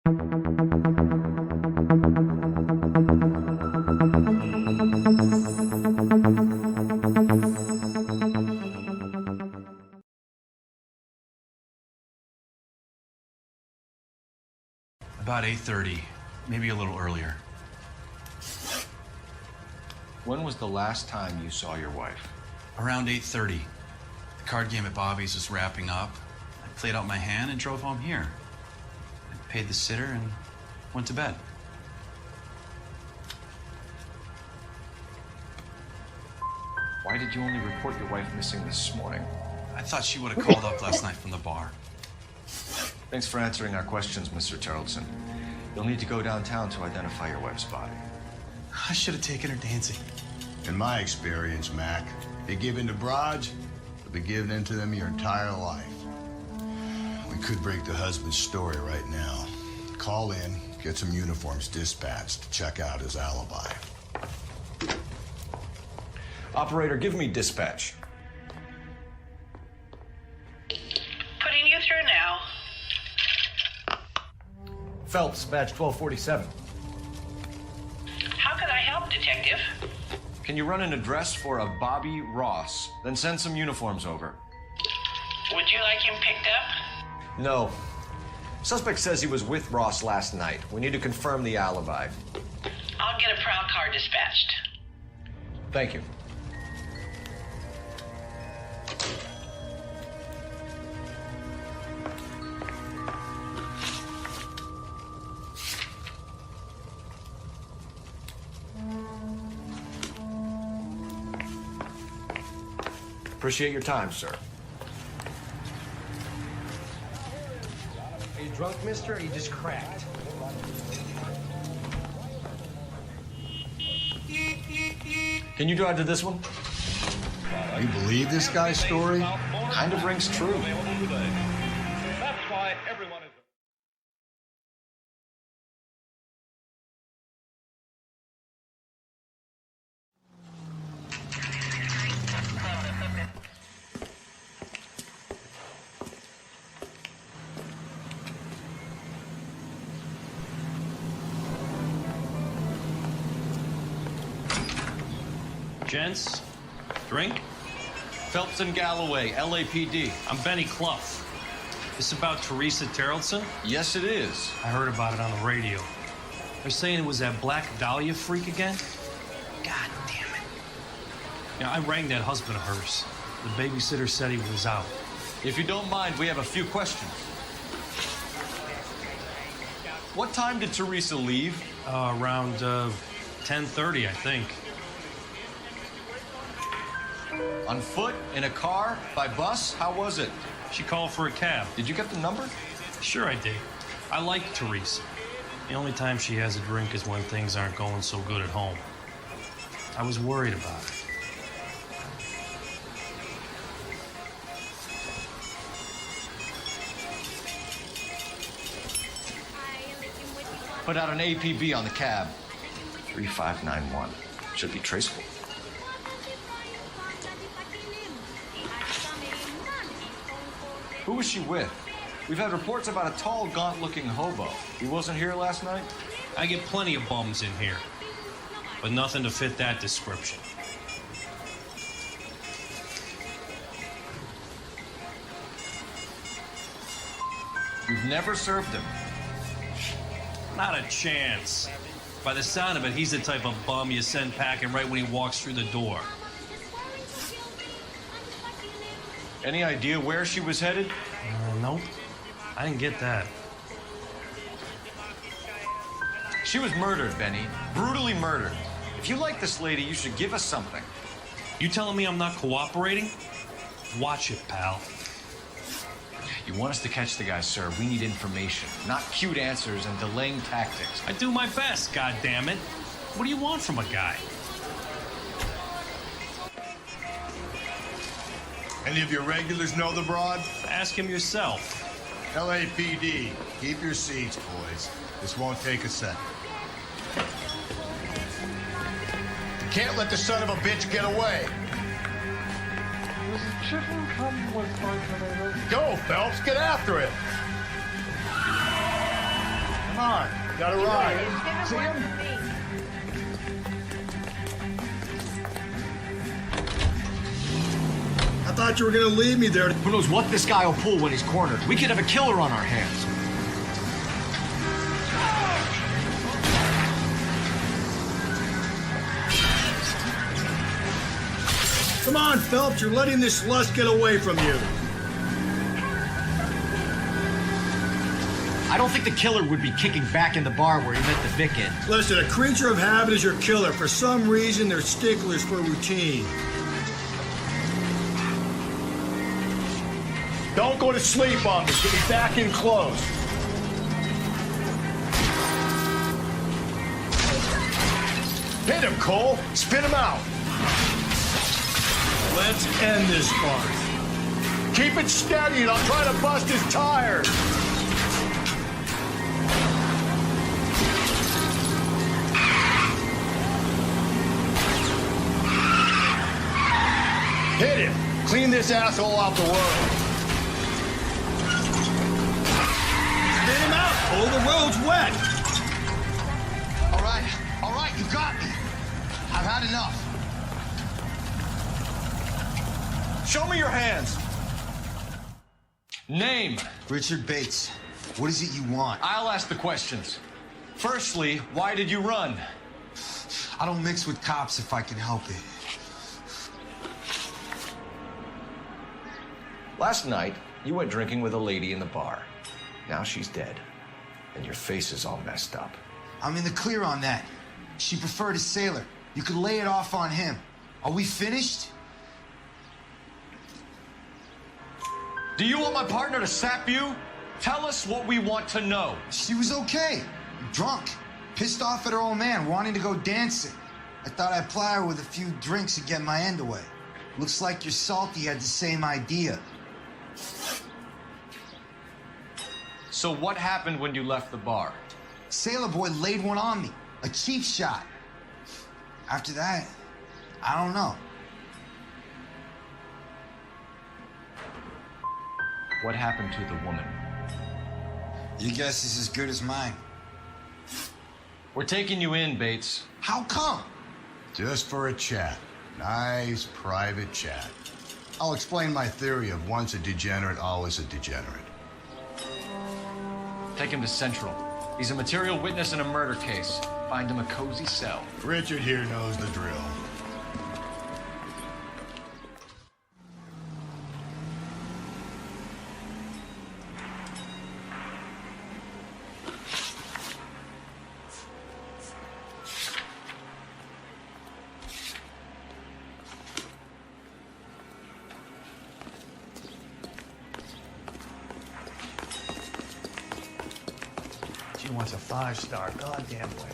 About 8:30, maybe a little earlier. When was the last time you saw your wife? Around 8:30. The card game at Bobby's was wrapping up. I played out my hand and drove home here. I paid the sitter and went to bed. Why did you only report your wife missing this morning? I thought she would have called up last night from the bar. Thanks for answering our questions, Mr. Tarleton. You'll need to go downtown to identify your wife's body. I should have taken her dancing. In my experience, Mac, you give in to broads, you'll be giving in to them your entire life. We could break the husband's story right now. Call in, get some uniforms dispatched to check out his alibi. Operator, give me dispatch. Putting you through now. Phelps, badge 1247. How can I help, Detective? Can you run an address for a Bobby Ross, then send some uniforms over? Would you like him picked up? No. Suspect says he was with Ross last night. We need to confirm the alibi. I'll get a prowl car dispatched. Thank you. Appreciate your time, sir. Are you drunk, mister, or you just cracked? Can you drive to this one? You believe this guy's story? Kind of rings true. That's why everyone is... Gents, drink? Phelps and Galloway, LAPD. I'm Benny Clough. This about Teresa Tarleton? Yes, it is. I heard about it on the radio. They're saying it was that Black Dahlia freak again? God damn it. Yeah, I rang that husband of hers. The babysitter said he was out. If you don't mind, we have a few questions. What time did Teresa leave? Around 10:30, I think. On foot? In a car? By bus? How was it? She called for a cab. Did you get the number? Sure I did. I like Teresa. The only time she has a drink is when things aren't going so good at home. I was worried about her. Put out an APB on the cab. 3591. Should be traceable. Who was she with? We've had reports about a tall, gaunt-looking hobo. He wasn't here last night? I get plenty of bums in here, but nothing to fit that description. You've never served him? Not a chance. By the sound of it, he's the type of bum you send packing right when he walks through the door. Any idea where she was headed? Nope. I didn't get that. She was murdered, Benny. Brutally murdered. If you like this lady, you should give us something. You telling me I'm not cooperating? Watch it, pal. You want us to catch the guy, sir. We need information, not cute answers and delaying tactics. I do my best, goddammit. What do you want from a guy? Any of your regulars know the broad? Ask him yourself. LAPD, keep your seats, boys. This won't take a second. Can't let the son of a bitch get away. Go, Phelps, get after it. Come Got a ride. See him? I thought you were gonna leave me there. Who knows what this guy will pull when he's cornered? We could have a killer on our hands. Come on, Phelps, you're letting this lust get away from you. I don't think the killer would be kicking back in the bar where he met the Vic in. Listen, a creature of habit is your killer. For some reason, they're sticklers for routine. Don't go to sleep on me. Get me back in close. Hit him, Cole. Spin him out. Let's end this farce. Keep it steady and I'll try to bust his tires. Hit him. Clean this asshole off the road. Spin him out, Cole. The road's wet. All right, you got me. I've had enough. Show me your hands. Name. Richard Bates, what is it you want? I'll ask the questions. Firstly, why did you run? I don't mix with cops if I can help it. Last night, you went drinking with a lady in the bar. Now she's dead, and your face is all messed up. I'm in the clear on that. She preferred a sailor. You could lay it off on him. Are we finished? Do you want my partner to sap you? Tell us what we want to know. She was okay. Drunk. Pissed off at her old man, wanting to go dancing. I thought I'd ply her with a few drinks and get my end away. Looks like your salty had the same idea. So what happened when you left the bar? Sailor boy laid one on me. A cheap shot. After that, I don't know. What happened to the woman? Your guess is as good as mine. We're taking you in, Bates. How come? Just for a chat. Nice private chat. I'll explain my theory of once a degenerate, always a degenerate. Take him to Central. He's a material witness in a murder case. Find him a cozy cell. Richard here knows the drill. She wants a 5-star, goddamn way.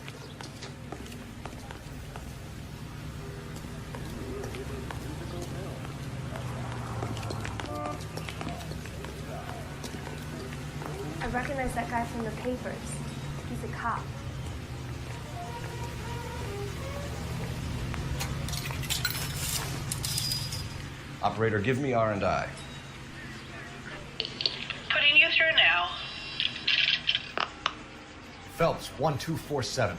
I recognize that guy from the papers. He's a cop. Operator, give me R&I. Putting you through now. Phelps, 1247.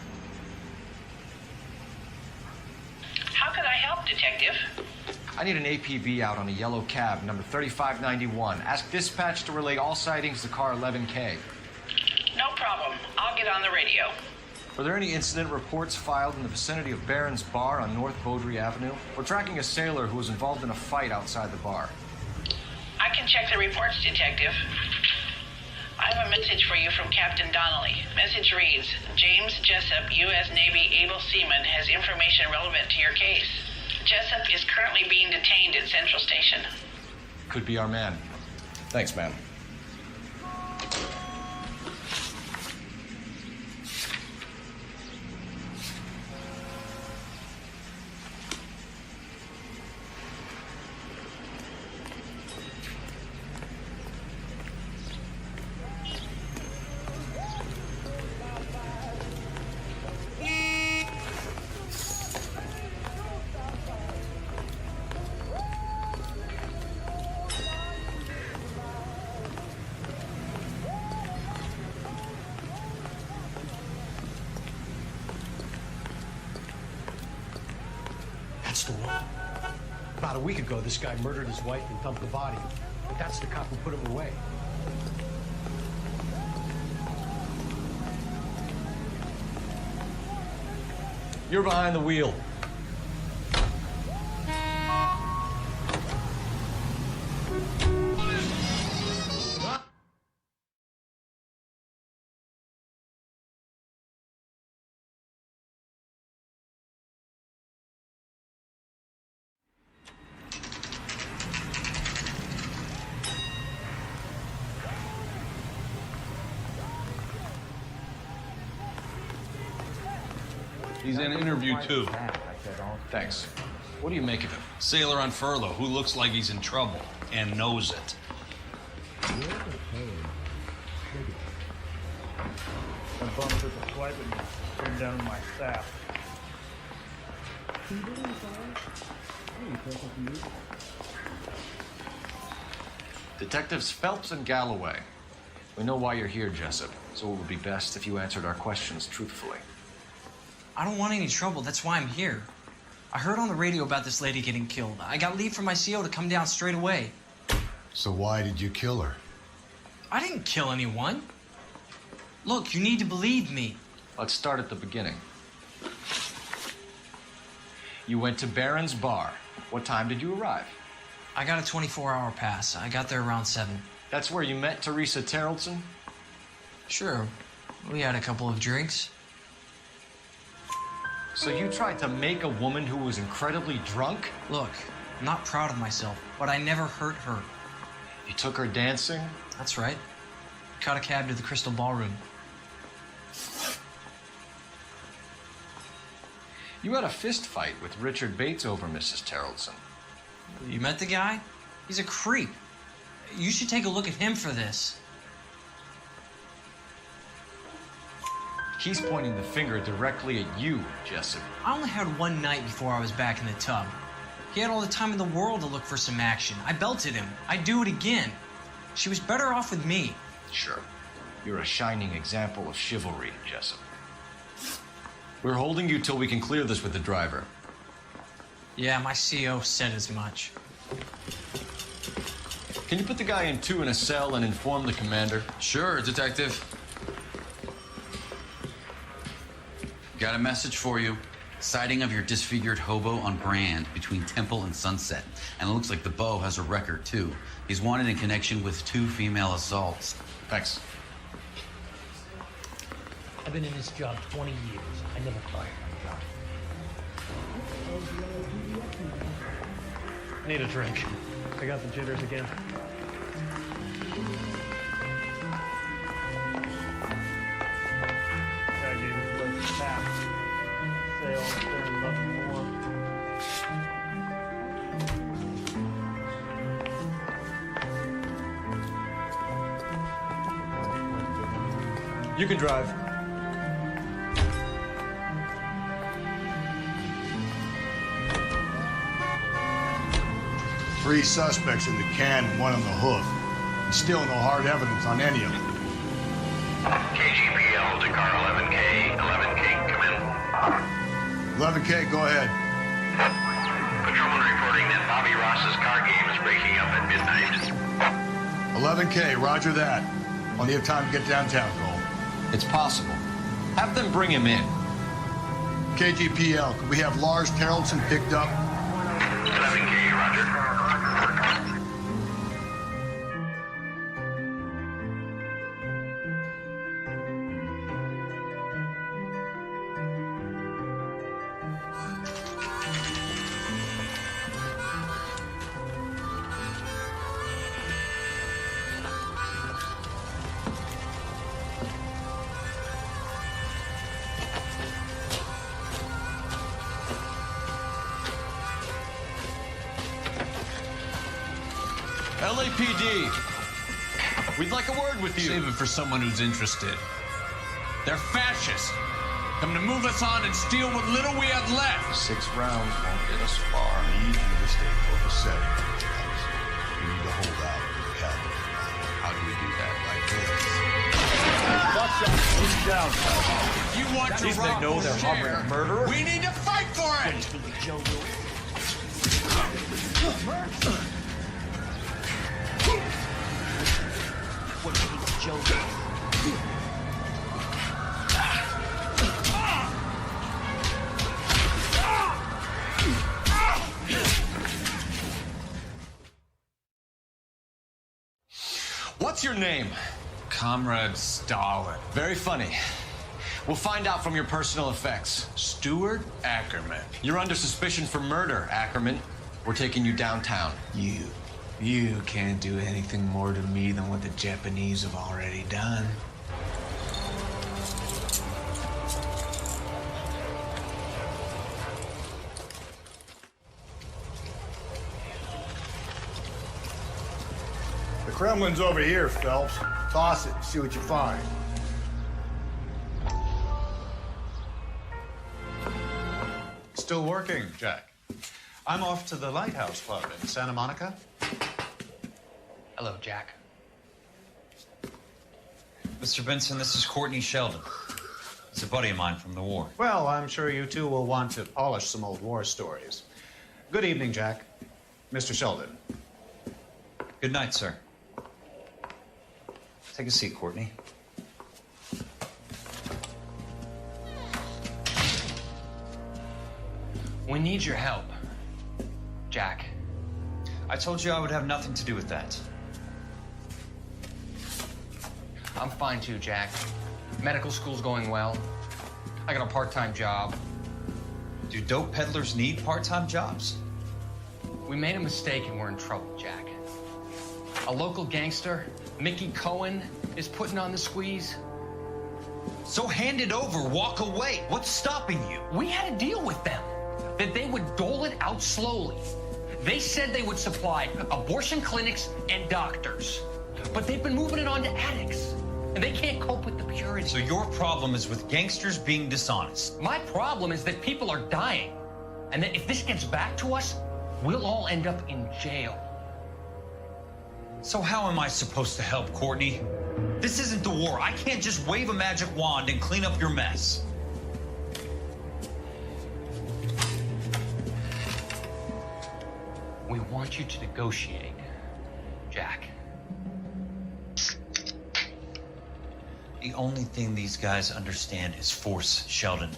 How can I help, Detective? I need an APB out on a yellow cab, number 3591. Ask dispatch to relay all sightings to car 11K. No problem. I'll get on the radio. Were there any incident reports filed in the vicinity of Barron's Bar on North Beaudry Avenue? We're tracking a sailor who was involved in a fight outside the bar. I can check the reports, Detective. I have a message for you from Captain Donnelly. Message reads, James Jessup, U.S. Navy able seaman, has information relevant to your case. Jessup is currently being detained at Central Station. Could be our man. Thanks, man. About a week ago, this guy murdered his wife and dumped the body. But that's the cop who put him away. You're behind the wheel. He's in interview too. Thanks. What do you make of him? Sailor on furlough who looks like he's in trouble and knows it. I bumped with a swipe and turned down my staff. Detectives Phelps and Galloway. We know why you're here, Jessup, so it would be best if you answered our questions truthfully. I don't want any trouble. That's why I'm here. I heard on the radio about this lady getting killed. I got leave from my CO to come down straight away. So why did you kill her? I didn't kill anyone. Look, you need to believe me. Let's start at the beginning. You went to Barron's Bar. What time did you arrive? I got a 24-hour pass. I got there around 7. That's where you met Teresa Terrelson? Sure. We had a couple of drinks. So you tried to make a woman who was incredibly drunk? Look, I'm not proud of myself, but I never hurt her. You took her dancing? That's right. Caught a cab to the Crystal Ballroom. You had a fist fight with Richard Bates over Mrs. Terrelson. You met the guy? He's a creep. You should take a look at him for this. He's pointing the finger directly at you, Jessup. I only had one night before I was back in the tub. He had all the time in the world to look for some action. I belted him. I'd do it again. She was better off with me. Sure. You're a shining example of chivalry, Jessup. We're holding you till we can clear this with the driver. Yeah, my CO said as much. Can you put the guy in 2 in a cell and inform the commander? Sure, Detective. Got a message for you. Sighting of your disfigured hobo on Grand between Temple and Sunset. And it looks like the Beau has a record, too. He's wanted in connection with 2 female assaults. Thanks. I've been in this job 20 years. I never fired my job. Need a drink. I got the jitters again. Guy gave me the place to tap. Sale, turns up more. You can drive. Three suspects in the can and one on the hook. And still no hard evidence on any of them. KGPL to car 11K. 11K, come in. 11K, go ahead. Patrolman reporting that Bobby Ross's car game is breaking up at midnight. 11K, roger that. Plenty of time to get downtown, Cole. It's possible. Have them bring him in. KGPL, could we have Lars Terrelson picked up? 11K, roger. LAPD, we'd like a word with you. Save it for someone who's interested. They're fascists. Come to move us on and steal what little we have left. 6 rounds won't get us far. I need you to stay copacetic. You need to hold out and help. How do we do that? Like this. Keep down, If you want to rob know they're harboring a murderer. we need to fight for it. What keeps Joe going? What's your name? Comrade Stalin. Very funny. We'll find out from your personal effects. Stuart Ackerman. You're under suspicion for murder, Ackerman. We're taking you downtown. You can't do anything more to me than what the Japanese have already done. The Kremlin's over here, Phelps. Toss it and see what you find. Still working, Jack. I'm off to the Lighthouse Club in Santa Monica. Hello, Jack. Mr. Benson, this is Courtney Sheldon. He's a buddy of mine from the war. Well, I'm sure you two will want to polish some old war stories. Good evening, Jack. Mr. Sheldon. Good night, sir. Take a seat, Courtney. We need your help, Jack. I told you I would have nothing to do with that. I'm fine too, Jack. Medical school's going well. I got a part-time job. Do dope peddlers need part-time jobs? We made a mistake and we're in trouble, Jack. A local gangster, Mickey Cohen, is putting on the squeeze. So hand it over, walk away. What's stopping you? We had a deal with them that they would dole it out slowly. They said they would supply abortion clinics and doctors, but they've been moving it on to addicts, and they can't cope with the purity. So your problem is with gangsters being dishonest. My problem is that people are dying, and that if this gets back to us, we'll all end up in jail. So how am I supposed to help, Courtney? This isn't the war. I can't just wave a magic wand and clean up your mess. We want you to negotiate, Jack. The only thing these guys understand is force, Sheldon.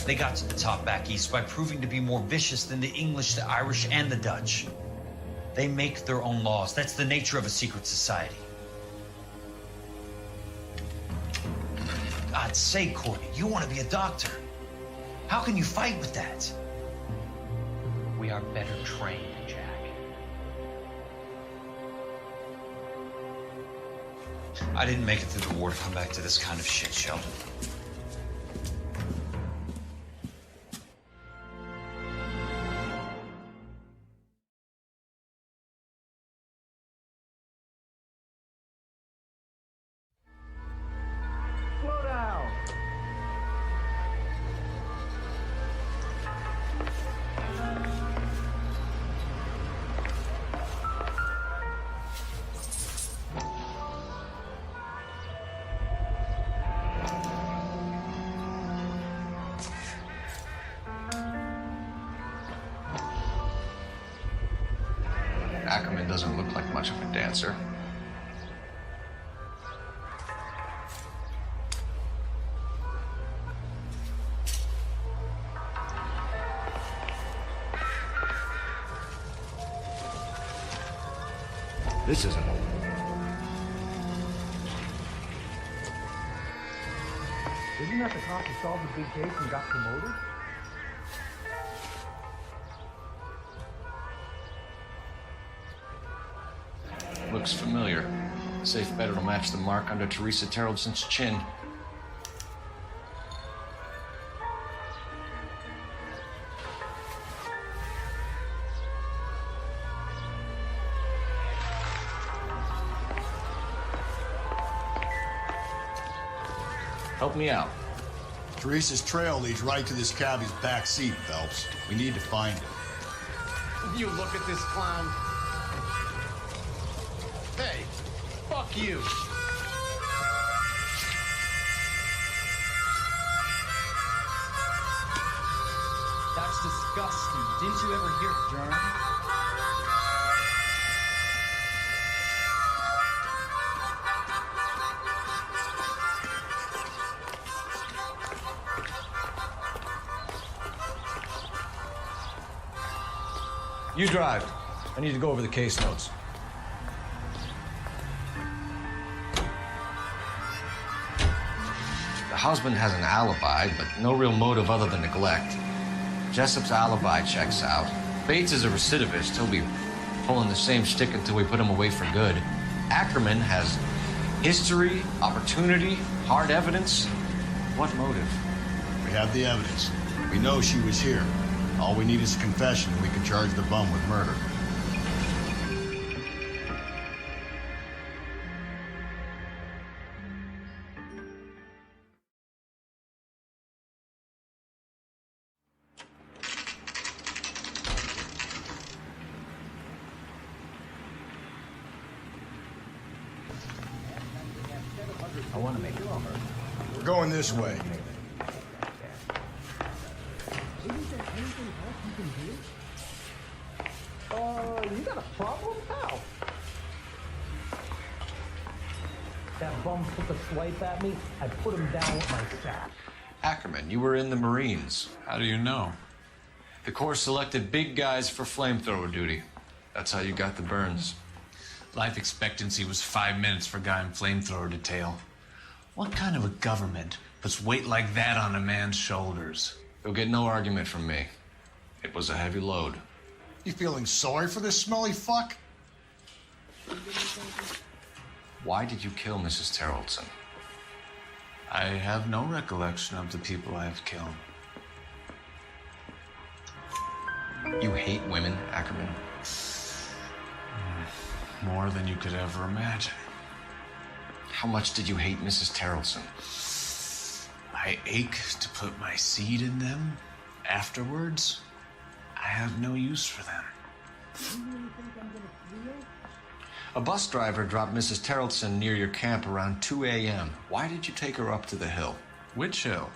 They got to the top back east by proving to be more vicious than the English, the Irish, and the Dutch. They make their own laws. That's the nature of a secret society. God's sake, Courtney, you want to be a doctor. How can you fight with that? We are better trained, Jack. I didn't make it through the war to come back to this kind of shit, Sheldon. Slow down. Ackerman doesn't look like much of a dancer. This isn't over. Isn't that the cop who solved the big case and got promoted? Looks familiar. Safe bet it'll match the mark under Teresa Terrelson's chin. Help me out. Teresa's trail leads right to this cabbie's back seat, Phelps. We need to find him. You look at this clown. Hey, fuck you. That's the disgusting. Didn't you ever hear germ? You drive. I need to go over the case notes. The husband has an alibi, but no real motive other than neglect. Jessup's alibi checks out. Bates is a recidivist. He'll be pulling the same shtick until we put him away for good. Ackerman has history, opportunity, hard evidence. What motive? We have the evidence. We know she was here. All we need is a confession, and we can charge the bum with murder. I want to make it over. We're going this way. You got a problem, pal? That bum took a swipe at me. I put him down with my sack. Ackerman, you were in the Marines. How do you know? The Corps selected big guys for flamethrower duty. That's how you got the burns. Life expectancy was 5 minutes for a guy in flamethrower detail. What kind of a government puts weight like that on a man's shoulders? You'll get no argument from me. It was a heavy load. You feeling sorry for this smelly fuck? Why did you kill Mrs. Terrellson? I have no recollection of the people I have killed. You hate women, Ackerman? More than you could ever imagine. How much did you hate Mrs. Terrellson? I ache to put my seed in them. Afterwards, I have no use for them. A bus driver dropped Mrs. Terrellson near your camp around 2 a.m. Why did you take her up to the hill? Which hill?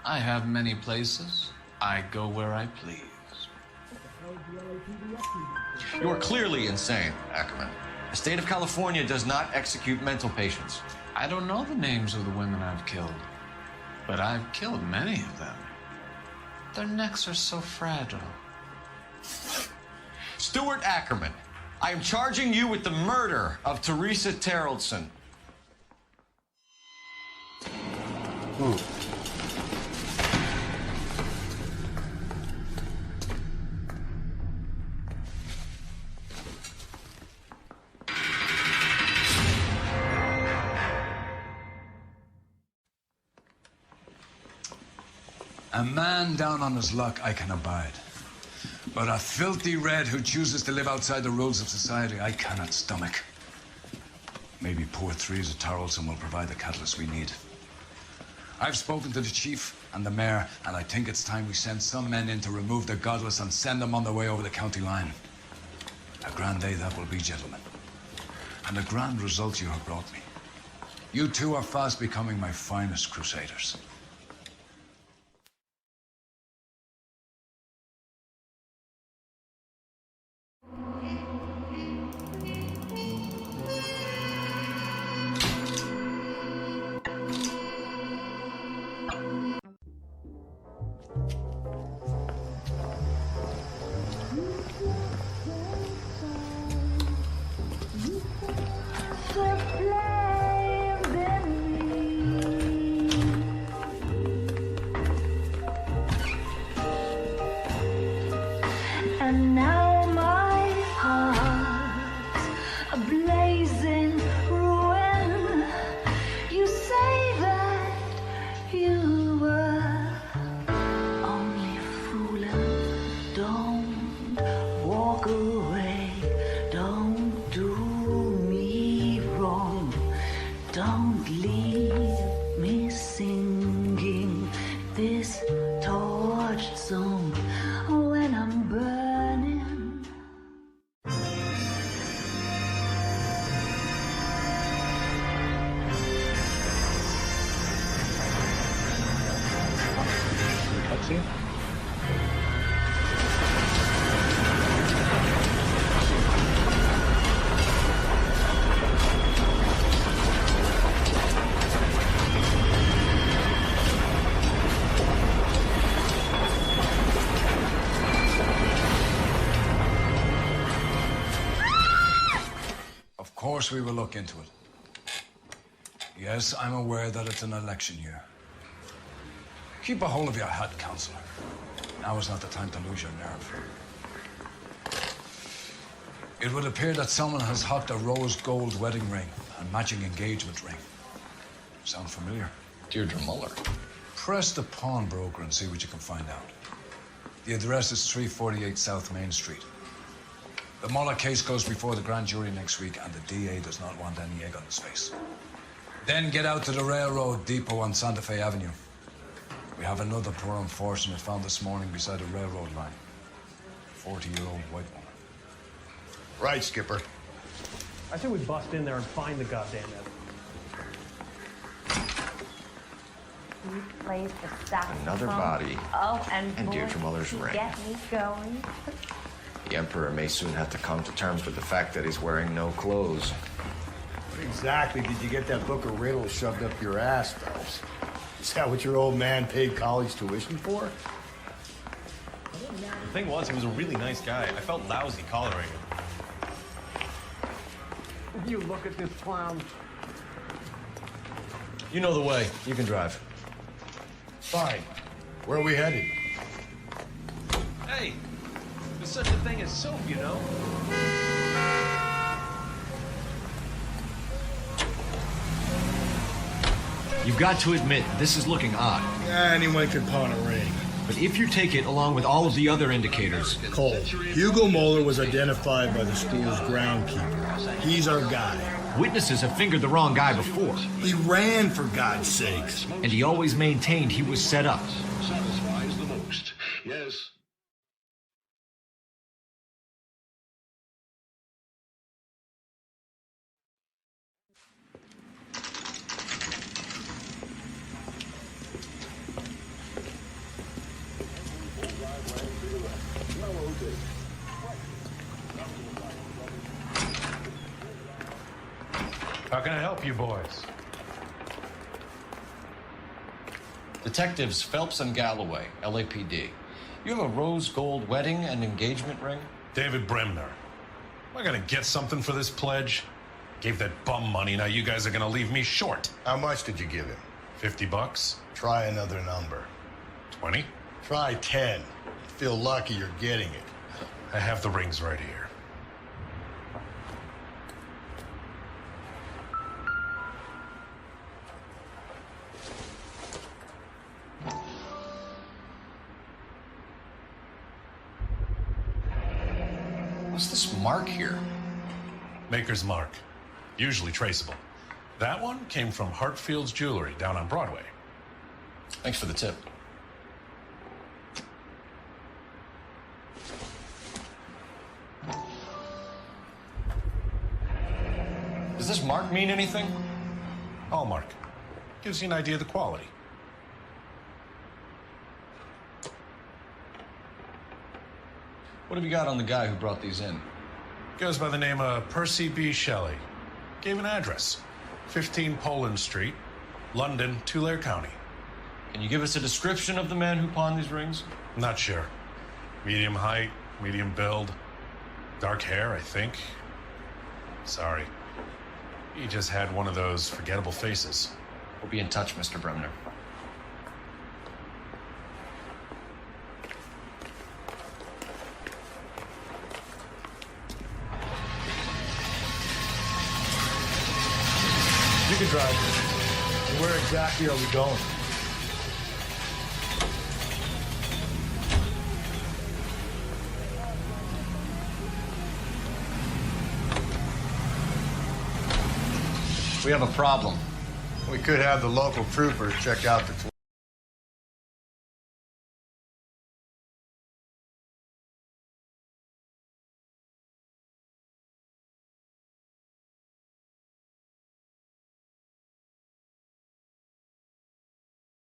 I have many places. I go where I please. You are clearly insane, Ackerman. The state of California does not execute mental patients. I don't know the names of the women I've killed, but I've killed many of them. Their necks are so fragile. Stuart Ackerman, I am charging you with the murder of Teresa Terrellson. Ooh. A man down on his luck I can abide. But a filthy red who chooses to live outside the rules of society, I cannot stomach. Maybe poor Teresa Terrellson will provide the catalyst we need. I've spoken to the chief and the mayor, and I think it's time we send some men in to remove the godless and send them on their way over the county line. A grand day that will be, gentlemen. And a grand result you have brought me. You two are fast becoming my finest crusaders. And now my heart's a blazing ruin. You say that you were only fooling. Don't walk away. Don't do me wrong. Don't leave me singing this torched song when I'm burning. Cutscene? course we will look into it. Yes, I'm aware that it's an election year. Keep a hold of your head, Counselor. Now is not the time to lose your nerve. It would appear that someone has hocked a rose gold wedding ring and matching engagement ring. Sound familiar? Deirdre Muller. Press the pawnbroker and see what you can find out. The address is 348 South Main Street. The Muller case goes before the grand jury next week, and the DA does not want any egg on his face. Then get out to the railroad depot on Santa Fe Avenue. We have another poor unfortunate found this morning beside a railroad line. 40-year-old white woman. Right, Skipper. I say we bust in there and find the goddamn evidence. He plays the saxophone. Another body. Oh, and Deirdre Muller's boy, ring. Get me going. The Emperor may soon have to come to terms with the fact that he's wearing no clothes. What exactly did you get that book of riddles shoved up your ass, Phelps? Is that what your old man paid college tuition for? The thing was, he was a really nice guy. I felt lousy collaring him. You look at this clown. You know the way. You can drive. Fine. Where are we headed? Hey, there's such a thing as soap, you know? You've got to admit, this is looking odd. Yeah, anyone could pawn a ring. But if you take it along with all of the other indicators... Cole, Hugo Moeller was identified by the school's groundkeeper. He's our guy. Witnesses have fingered the wrong guy before. He ran, for God's sakes. And he always maintained he was set up. Satisfies the most. Yes. How can I help you boys? Detectives Phelps and Galloway, LAPD. You have a rose gold wedding and engagement ring? David Bremner. Am I gonna get something for this pledge? Gave that bum money, now you guys are gonna leave me short. How much did you give him? $50. Try another number. 20? Try 10. Feel lucky you're getting it. I have the rings right here. What's this mark here? Maker's mark. Usually traceable. That one came from Hartfield's Jewelry down on Broadway. Thanks for the tip. Does this mark mean anything? Hallmark. Gives you an idea of the quality. What have you got on the guy who brought these in? Goes by the name of Percy B. Shelley. Gave an address. 15 Poland Street, London, Tulare County. Can you give us a description of the man who pawned these rings? Not sure. Medium height, medium build. Dark hair, I think. Sorry. He just had one of those forgettable faces. We'll be in touch, Mr. Bremner. You can drive. And where exactly are we going? We have a problem. We could have the local troopers check out the